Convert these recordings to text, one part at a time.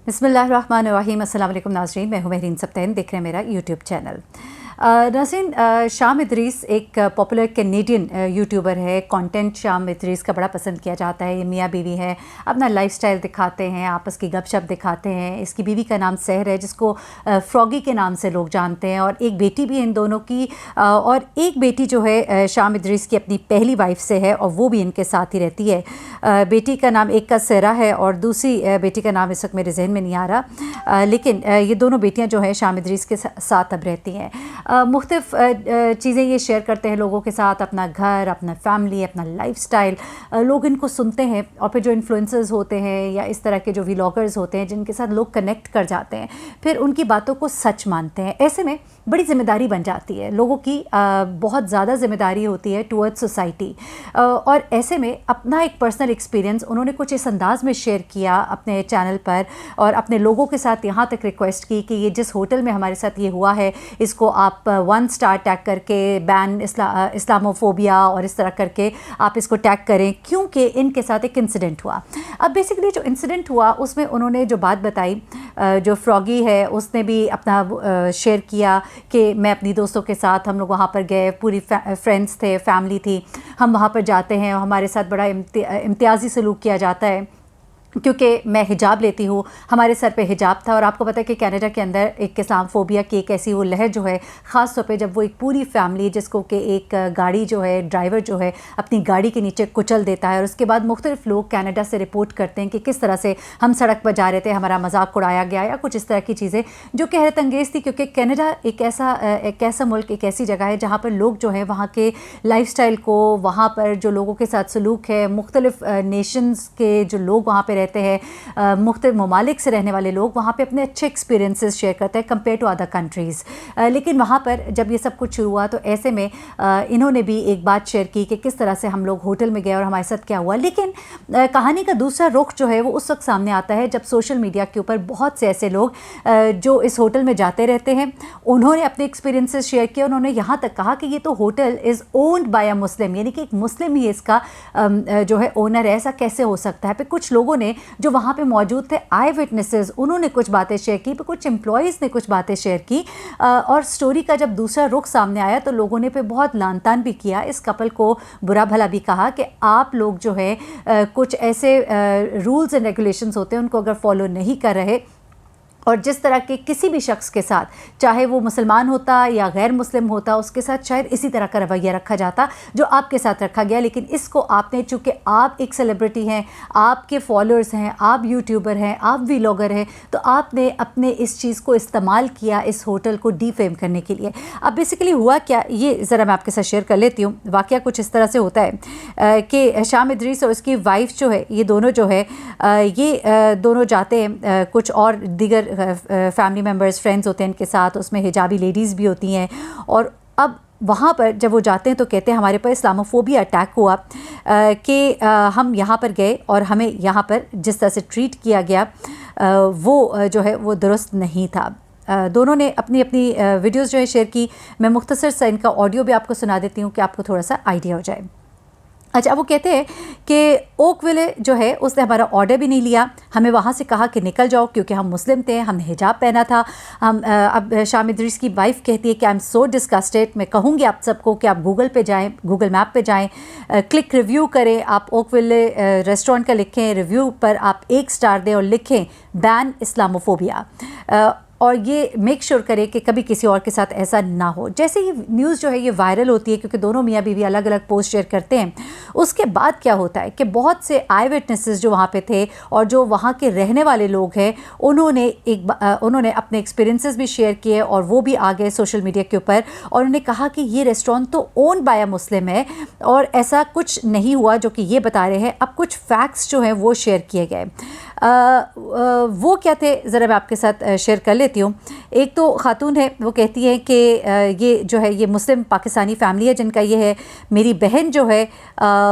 बिस्मिल्लाहिर्रहमानिर्रहीम। अस्सलाम वालेकुम नाज़रीन, मैं हूँ महरीन सब्तैन, देख रहे हैं मेरा यूट्यूब चैनल। नाज़रीन, शाम इदरीस एक पॉपुलर कैनेडियन यूट्यूबर है। कंटेंट शाम इदरीस का बड़ा पसंद किया जाता है। ये मियाँ बीवी है, अपना लाइफस्टाइल दिखाते हैं, आपस की गपशप दिखाते हैं। इसकी बीवी का नाम सहर है, जिसको फ्रॉगी के नाम से लोग जानते हैं, और एक बेटी भी इन दोनों की। और एक बेटी जो है शाम इदरीस की अपनी पहली वाइफ से है, और वो भी इनके साथ ही रहती है। बेटी का नाम एक का सहरा है और दूसरी बेटी का नाम इस वक्त मेरे जहन में नहीं आ रहा, लेकिन ये दोनों बेटियां जो हैं शाम इदरीस के साथ अब रहती हैं। मुख्तलिफ चीज़ें ये शेयर करते हैं लोगों के साथ, अपना घर, अपना फैमिली, अपना लाइफस्टाइल। लोग इनको सुनते हैं, और फिर जो इन्फ्लुएंसर्स होते हैं या इस तरह के जो व्लॉगर्स होते हैं जिनके साथ लोग कनेक्ट कर जाते हैं, फिर उनकी बातों को सच मानते हैं। ऐसे में बड़ी ज़िम्मेदारी बन जाती है लोगों की, बहुत ज़्यादा ज़िम्मेदारी होती है टुवर्ड्स सोसाइटी। और ऐसे में अपना एक पर्सनल एक्सपीरियंस उन्होंने कुछ इस अंदाज़ में शेयर किया अपने चैनल पर, और अपने लोगों के साथ यहाँ तक रिक्वेस्ट की कि ये जिस होटल में हमारे साथ ये हुआ है, इसको आप 1 स्टार टैग करके बैन इस्लामोफोबिया और इस तरह करके आप इसको टैग करें, क्योंकि इनके साथ एक इंसिडेंट हुआ। अब बेसिकली जो इंसिडेंट हुआ उसमें उन्होंने जो बात बताई, जो फ्रॉगी है उसने भी अपना शेयर किया कि मैं अपनी दोस्तों के साथ, हम लोग वहाँ पर गए, पूरी फ्रेंड्स थे, फैमिली थी, हम वहाँ पर जाते हैं और हमारे साथ बड़ा इम्तियाज़ी सलूक किया जाता है क्योंकि मैं हिजाब लेती हूँ, हमारे सर पे हिजाब था। और आपको पता है कि कनाडा के अंदर एक इस्लामोफोबिया की एक ऐसी वो लहर जो है, ख़ास तौर पे जब वो एक पूरी फैमिली, जिसको कि एक गाड़ी जो है, ड्राइवर जो है अपनी गाड़ी के नीचे कुचल देता है, और उसके बाद मुख्तलिफ लोग कनाडा से रिपोर्ट करते हैं कि किस तरह से हम सड़क पर जा रहे थे, हमारा मजाक उड़ाया गया, या कुछ इस तरह की चीज़ें जो कि हैरत अंगेज़ थी। क्योंकि कनाडा एक ऐसा मुल्क, एक ऐसी जगह है जहाँ पर लोग जो है वहाँ के लाइफस्टाइल को, वहाँ पर जो लोगों के साथ सलूक है, मुख्तलिफ नेशंस के जो लोग वहाँ पर रहते हैं, मुख्तलिफ ममालिक से रहने वाले लोग वहाँ पे अपने अच्छे एक्सपीरियंसेस शेयर करते हैं कंपेयर टू अदर कंट्रीज़। लेकिन वहाँ पर जब ये सब कुछ शुरू हुआ तो ऐसे में इन्होंने भी एक बात शेयर की कि किस तरह से हम लोग होटल में गए और हमारे साथ क्या हुआ। लेकिन कहानी का दूसरा रुख जो है वो उस वक्त सामने आता है जब सोशल मीडिया के ऊपर बहुत से ऐसे लोग जो इस होटल में जाते रहते हैं, उन्होंने अपने एक्सपीरियंसेस शेयर किए। उन्होंने यहाँ तक कहा कि ये तो होटल इज़ ओन्ड बाय अ मुस्लिम, यानी कि एक मुस्लिम ही इसका जो है ओनर है, ऐसा कैसे हो सकता है। फिर कुछ लोगों ने जो वहाँ पे मौजूद थे, आई विटनेसेस, उन्होंने कुछ बातें शेयर की, फिर कुछ एम्प्लॉयज़ ने कुछ बातें शेयर की। और स्टोरी का जब दूसरा रुख सामने आया तो लोगों ने पे बहुत लानतान भी किया, इस कपल को बुरा भला भी कहा कि आप लोग जो है कुछ ऐसे रूल्स एंड रेगुलेशंस होते हैं, उनको अगर फॉलो नहीं कर रहे, और जिस तरह के किसी भी शख्स के साथ, चाहे वो मुसलमान होता या गैर मुस्लिम होता, उसके साथ शायद इसी तरह का रवैया रखा जाता जो आपके साथ रखा गया। लेकिन इसको आपने, चूँकि आप एक सेलिब्रिटी हैं, आपके फॉलोअर्स हैं, आप यूट्यूबर हैं, आप व्लॉगर हैं, तो आपने अपने इस चीज़ को इस्तेमाल किया इस होटल को डीफेम करने के लिए। अब बेसिकली हुआ क्या, ये ज़रा मैं आपके साथ शेयर कर लेती हूँ। वाक़या कुछ इस तरह से होता है कि शाम इदरीस और उसकी वाइफ जो है, ये दोनों जो है ये दोनों जाते हैं, कुछ और दीगर फैमिली मेम्बर्स, फ्रेंड्स होते हैं इनके साथ, उसमें हिजाबी लेडीज़ भी होती हैं। और अब वहाँ पर जब वो जाते हैं तो कहते हैं हमारे पर इस्लामोफोबिया अटैक हुआ, कि हम यहाँ पर गए और हमें यहाँ पर जिस तरह से ट्रीट किया गया वो जो है वो दुरुस्त नहीं था। दोनों ने अपनी अपनी वीडियोज़ जो है शेयर की। मैं मुख्तसर सा इनका ऑडियो भी आपको सुना देती हूँ कि आपको थोड़ा सा आइडिया हो जाए। अच्छा, वो कहते हैं कि ओकविले जो है उसने हमारा ऑर्डर भी नहीं लिया, हमें वहाँ से कहा कि निकल जाओ, क्योंकि हम मुस्लिम थे, हमने हिजाब पहना था। हम अब शाम इदरीस की वाइफ कहती है कि आई एम सो डिस्गस्टेड। मैं कहूँगी आप सबको कि आप गूगल पे जाएं, गूगल मैप पे जाएं, क्लिक रिव्यू करें, आप ओकविले रेस्टोरेंट का लिखें, रिव्यू पर आप 1 स्टार दें और लिखें बैन इस्लामोफोबिया, और ये मेक श्योर करें कि कभी किसी और के साथ ऐसा ना हो। जैसे ही न्यूज़ जो है ये वायरल होती है, क्योंकि दोनों मियाँ बीवी अलग अलग पोस्ट शेयर करते हैं, उसके बाद क्या होता है कि बहुत से आई विटनेसेस जो वहाँ पे थे और जो वहाँ के रहने वाले लोग हैं, उन्होंने अपने एक्सपीरियंसेस भी शेयर किए, और वो भी आ गए सोशल मीडिया के ऊपर, और उन्होंने कहा कि ये रेस्टोरेंट तो ओन बाय अ मुस्लिम है और ऐसा कुछ नहीं हुआ जो कि ये बता रहे हैं। अब कुछ फैक्ट्स जो हैं वो शेयर किए गए। वो क्या थे, ज़रा मैं आपके साथ शेयर कर लेती हूँ एक तो खातून है, वो कहती है कि ये जो है ये मुस्लिम पाकिस्तानी फ़ैमिली है जिनका ये है, मेरी बहन जो है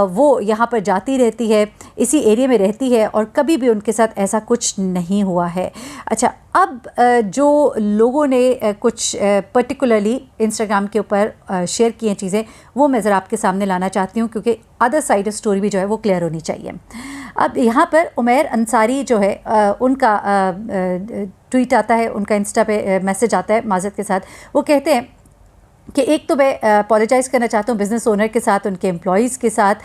वो यहाँ पर जाती रहती है, इसी एरिया में रहती है और कभी भी उनके साथ ऐसा कुछ नहीं हुआ है। अच्छा, अब जो लोगों ने कुछ पर्टिकुलरली इंस्टाग्राम के ऊपर शेयर की हैं चीज़ें, वो मैं ज़रा आपके सामने लाना चाहती हूँ क्योंकि अदर साइड ऑफ स्टोरी भी जो है वो क्लियर होनी चाहिए। अब यहाँ पर उमैर अंसारी जो है उनका ट्वीट आता है, उनका इंस्टा पे मैसेज आता है माज़रत के साथ। वो कहते हैं कि एक तो मैं अपोलोजाइज़ करना चाहता हूँ बिज़नेस ओनर के साथ, उनके एम्प्लॉइज़ के साथ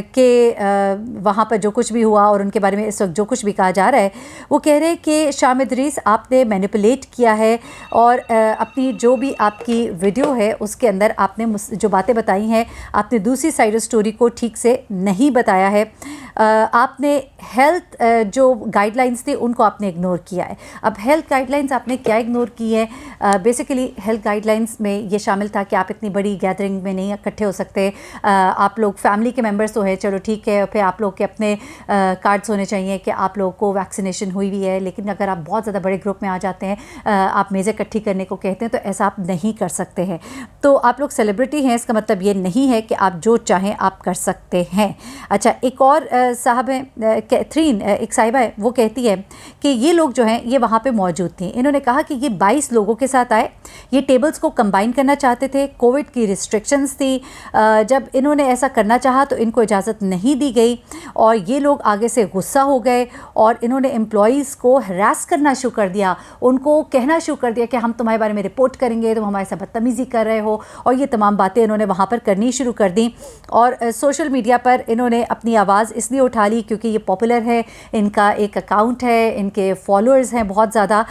कि वहाँ पर जो कुछ भी हुआ और उनके बारे में इस वक्त जो कुछ भी कहा जा रहा है, वो कह रहे हैं कि शाम इदरीस आपने मैनिपुलेट किया है और अपनी जो भी आपकी वीडियो है उसके अंदर आपने जो बातें बताई हैं, आपने दूसरी साइड ऑफ स्टोरी को ठीक से नहीं बताया है। आपने हेल्थ जो गाइडलाइंस थी उनको आपने इग्नोर किया है। अब हेल्थ गाइडलाइंस आपने क्या इग्नोर की है? बेसिकली हेल्थ गाइडलाइंस में ये शामिल था कि आप इतनी बड़ी गैदरिंग में नहीं इकट्ठे हो सकते। आप लोग फैमिली के मेंबर्स तो है, चलो ठीक है, फिर आप लोग के अपने कार्ड्स होने चाहिए कि आप लोग को वैक्सीनेशन हुई भी है, लेकिन अगर आप बहुत ज़्यादा बड़े ग्रुप में आ जाते हैं, आप मेज़ें इकट्ठी करने को कहते हैं, तो ऐसा आप नहीं कर सकते हैं। तो आप लोग सेलिब्रिटी हैं, इसका मतलब ये नहीं है कि आप जो चाहें आप कर सकते हैं। अच्छा, एक और साहब हैं कैथरीन, एक साहिबा है, वो कहती है कि ये लोग जो हैं ये वहाँ पे मौजूद थी। इन्होंने कहा कि ये 22 लोगों के साथ आए, ये टेबल्स को कंबाइन करना चाहते थे, कोविड की रिस्ट्रिक्शंस थी, जब इन्होंने ऐसा करना चाहा तो इनको इजाज़त नहीं दी गई और ये लोग आगे से गुस्सा हो गए और इन्होंने एम्प्लॉइज़ को हरास करना शुरू कर दिया, उनको कहना शुरू कर दिया कि हम तुम्हारे बारे में रिपोर्ट करेंगे, तुम हमारे साथ बदतमीज़ी कर रहे हो, और ये तमाम बातें इन्होंने वहाँ पर करनी शुरू कर दी। और सोशल मीडिया पर इन्होंने अपनी आवाज़ इसलिए उठा ली क्योंकि ये पॉपुलर है, इनका एक अकाउंट है, इनके फॉलोअर्स हैं बहुत ज़्यादा,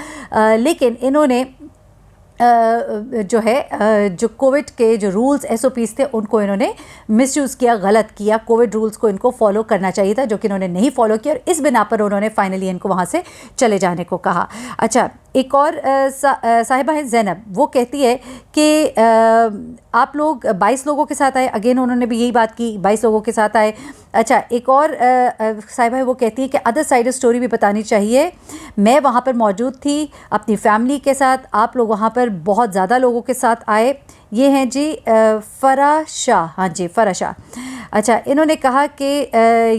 लेकिन इन्होंने जो है जो कोविड के जो रूल्स SOPs थे उनको इन्होंने मिसयूज़ किया, गलत किया। कोविड रूल्स को इनको फॉलो करना चाहिए था, जो कि इन्होंने नहीं फॉलो किया और इस बिना पर उन्होंने फाइनली इनको वहाँ से चले जाने को कहा। अच्छा, एक और साहिबा है ज़ैनब, वो कहती है कि आप लोग 22 लोगों के साथ आए, अगेन उन्होंने भी यही बात की, 22 लोगों के साथ आए। अच्छा, एक और साहिबा है, वो कहती है कि अदर साइड स्टोरी भी बतानी चाहिए, मैं वहाँ पर मौजूद थी अपनी फैमिली के साथ, आप लोग वहाँ पर बहुत ज़्यादा लोगों के साथ आए। ये हैं जी फ़रा शाह, हाँ जी फ़रा शाह। अच्छा, इन्होंने कहा कि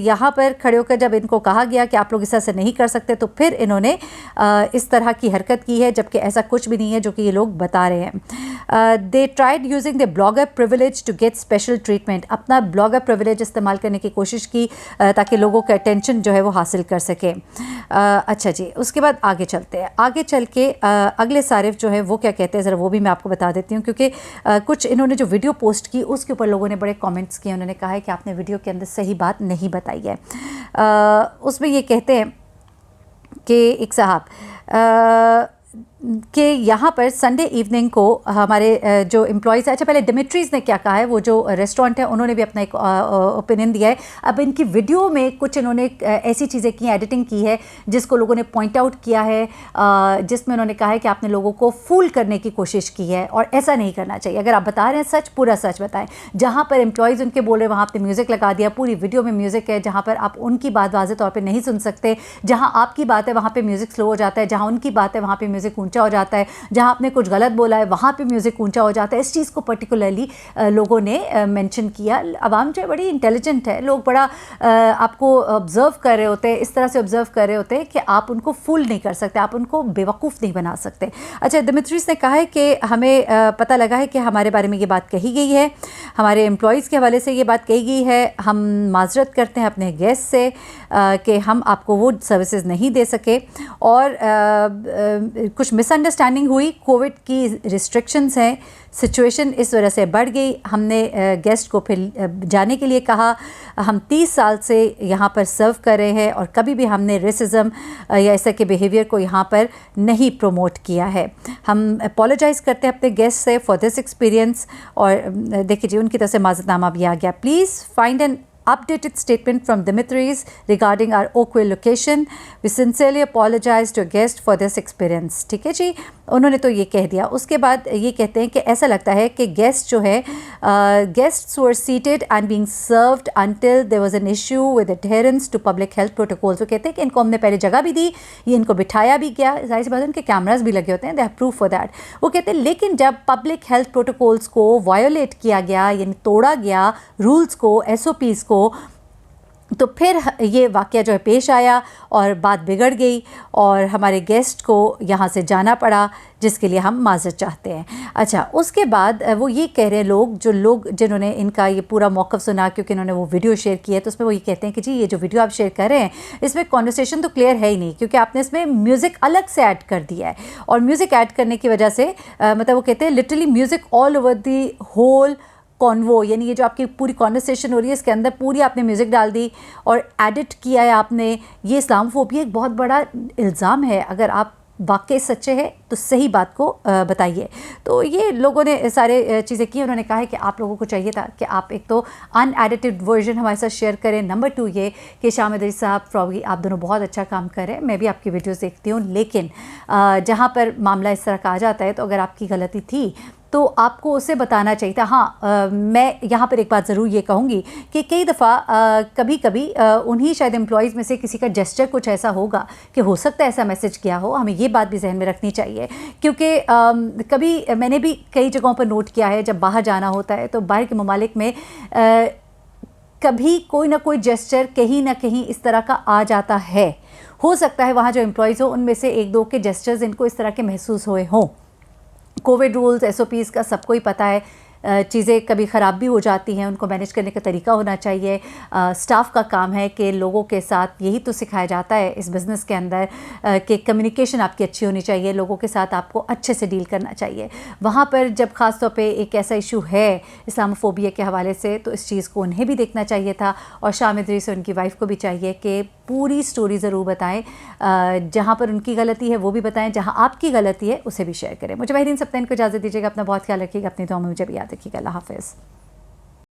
यहाँ पर खड़े होकर जब इनको कहा गया कि आप लोग इस तरह से नहीं कर सकते, तो फिर इन्होंने इस तरह की हरकत की है, जबकि ऐसा कुछ भी नहीं है जो कि ये लोग बता रहे हैं। They tried using the blogger privilege to get special treatment, अपना ब्लॉगर प्रिविलेज इस्तेमाल करने की कोशिश की ताकि लोगों का अटेंशन जो है वो हासिल कर सके। अच्छा जी, उसके बाद आगे चलते हैं। आगे चल के अगले सारिफ जो है वो क्या कहते हैं, ज़रा वो भी मैं आपको बता देती हूँ, क्योंकि कुछ इन्होंने जो वीडियो पोस्ट की उसके ऊपर लोगों ने बड़े कमेंट्स किए। उन्होंने कहा है कि आपने वीडियो के अंदर सही बात नहीं बताई है। उसमें ये कहते हैं कि एक साहब कि यहाँ पर संडे इवनिंग को हमारे जो एम्प्लॉयज़, अच्छा पहले डिमिट्रीज़ ने क्या कहा है, वो जो रेस्टोरेंट है उन्होंने भी अपना एक ओपिनियन दिया है। अब इनकी वीडियो में कुछ इन्होंने ऐसी चीज़ें की, एडिटिंग की है जिसको लोगों ने पॉइंट आउट किया है, जिसमें उन्होंने कहा है कि आपने लोगों को फूल करने की कोशिश की है और ऐसा नहीं करना चाहिए। अगर आप बता रहे हैं सच, पूरा सच बताएं। जहाँ पर एम्प्लॉयज़ उनके बोल रहे वहाँ आपने म्यूज़िक लगा दिया, पूरी वीडियो में म्यूज़िक है, जहाँ पर आप उनकी बात वाज़ेह तौर पर नहीं सुन सकते, जहाँ आपकी बात है वहाँ पर म्यूज़िक स्लो हो जाता है, जहाँ उनकी बात है वहाँ पर म्यूज़िक ऊंचा हो जाता है, जहां आपने कुछ गलत बोला है वहां पे म्यूजिक ऊंचा हो जाता है। इस चीज़ को पर्टिकुलरली लोगों ने मेंशन किया। अवाम जो है बड़ी इंटेलिजेंट है, लोग बड़ा आपको ऑब्जर्व कर रहे होते हैं, इस तरह से ऑब्जर्व कर रहे होते हैं कि आप उनको फूल नहीं कर सकते, आप उनको बेवकूफ़ नहीं बना सकते। अच्छा, दिमित्रीस ने कहा है कि हमें पता लगा है कि हमारे बारे में ये बात कही गई है, हमारे एम्प्लॉयज़ के हवाले से ये बात कही गई है, हम माजरत करते हैं अपने गेस्ट से कि हम आपको वो सर्विसेज नहीं दे सके और कुछ मिसअंडरस्टैंडिंग हुई, कोविड की रिस्ट्रिक्शंस हैं, सिचुएशन इस वजह से बढ़ गई। हमने गेस्ट को फिर जाने के लिए कहा। हम 30 साल से यहाँ पर सर्व कर रहे हैं और कभी भी हमने रेसिज्म या ऐसा के बिहेवियर को यहाँ पर नहीं प्रमोट किया है। हम अपोलोजाइज़ करते हैं अपने गेस्ट से फॉर दिस एक्सपीरियंस। और देखिए जी, उनकी तरफ से माज़रतनामा भी आ गया। Please find an updated statement from Dimitris regarding our Oakville location. We sincerely apologize to guests for this experience. ठीक है जी, उन्होंने तो ये कह दिया। उसके बाद ये कहते हैं कि ऐसा लगता है कि गेस्ट जो है guests were seated and being served until there was an issue with adherence to public health protocols. वो कहते हैं कि इनको हमने पहले जगह भी दी, ये इनको बिठाया भी गया, जाहिर सी बात है उनके कैमरास भी लगे होते हैं, they have proof for that. वो कहते हैं लेकिन जब पब्लिक हेल्थ प्रोटोकॉल्स को वायोलेट किया गया, यानी तोड़ा गया रूल्स को, SOPs को, तो फिर ये वाक़या जो है पेश आया और बात बिगड़ गई और हमारे गेस्ट को यहाँ से जाना पड़ा, जिसके लिए हम माज़रत चाहते हैं। अच्छा, उसके बाद वो ये कह रहे हैं लोग जिन्होंने इनका ये पूरा मौक़िफ़ सुना, क्योंकि इन्होंने वो वीडियो शेयर की है, तो उसमें वो ये कहते हैं कि जी ये जो वीडियो आप शेयर कर रहे हैं इसमें कॉन्वर्सेशन तो क्लियर है ही नहीं, क्योंकि आपने इसमें म्यूज़िक अलग से ऐड कर दिया है, और म्यूज़िक ऐड करने की वजह से मतलब वो कहते हैं literally music all over the whole convo, यानी ये जो आपकी पूरी कॉन्वर्सेशन हो रही है इसके अंदर पूरी आपने म्यूज़िक डाल दी और एडिट किया है आपने। ये इस्लामोफोबिया एक बहुत बड़ा इल्ज़ाम है। अगर आप वाकई सच्चे हैं तो सही बात को बताइए। तो ये लोगों ने सारे चीज़ें की। उन्होंने कहा है कि आप लोगों को चाहिए था कि आप एक तो अनएडिटेड वर्जन हमारे साथ शेयर करें। नंबर 2 ये कि शाम इदरीस साहब, फ्रॉगी, आप दोनों बहुत अच्छा काम कर रहे हैं, मैं भी आपकी वीडियोस देखती हूँ, लेकिन जहाँ पर मामला इस तरह का आ जाता है तो अगर आपकी गलती थी तो आपको उसे बताना चाहिए था। हाँ, मैं यहाँ पर एक बात ज़रूर ये कहूँगी कि कई दफ़ा कभी कभी उन्हीं शायद एम्प्लॉयज़ में से किसी का जेस्चर कुछ ऐसा होगा कि हो सकता है ऐसा मैसेज किया हो। हमें ये बात भी जहन में रखनी चाहिए, क्योंकि कभी मैंने भी कई जगहों पर नोट किया है, जब बाहर जाना होता है तो बाहर के ममालिक में कभी कोई ना कोई जेस्चर कहीं ना कहीं इस तरह का आ जाता है। हो सकता है वहाँ जो एम्प्लॉयज़ हो उनमें से 1-2 के जेस्चर्स इनको इस तरह के महसूस हुए हों। कोविड रूल्स, SOPs का सबको ही पता है, चीज़ें कभी ख़राब भी हो जाती हैं, उनको मैनेज करने का तरीका होना चाहिए। स्टाफ का काम है कि लोगों के साथ, यही तो सिखाया जाता है इस बिज़नेस के अंदर कि कम्युनिकेशन आपकी अच्छी होनी चाहिए, लोगों के साथ आपको अच्छे से डील करना चाहिए। वहाँ पर जब ख़ास तौर पे एक ऐसा इशू है इस्लामोफोबिया के हवाले से, तो इस चीज़ को उन्हें भी देखना चाहिए था, और शाम इदरीस और उनकी वाइफ को भी चाहिए कि पूरी स्टोरी ज़रूर बताएं। जहाँ पर उनकी गलती है वो भी बताएं, जहाँ आपकी गलती है उसे भी शेयर करें। मुझे वहीदीन सप्तान को इजाज़त दीजिएगा। अपना बहुत ख्याल रखिएगा, अपनी दुआ में मुझे भी याद रखिएगा। अल्लाह हाफ़िज़।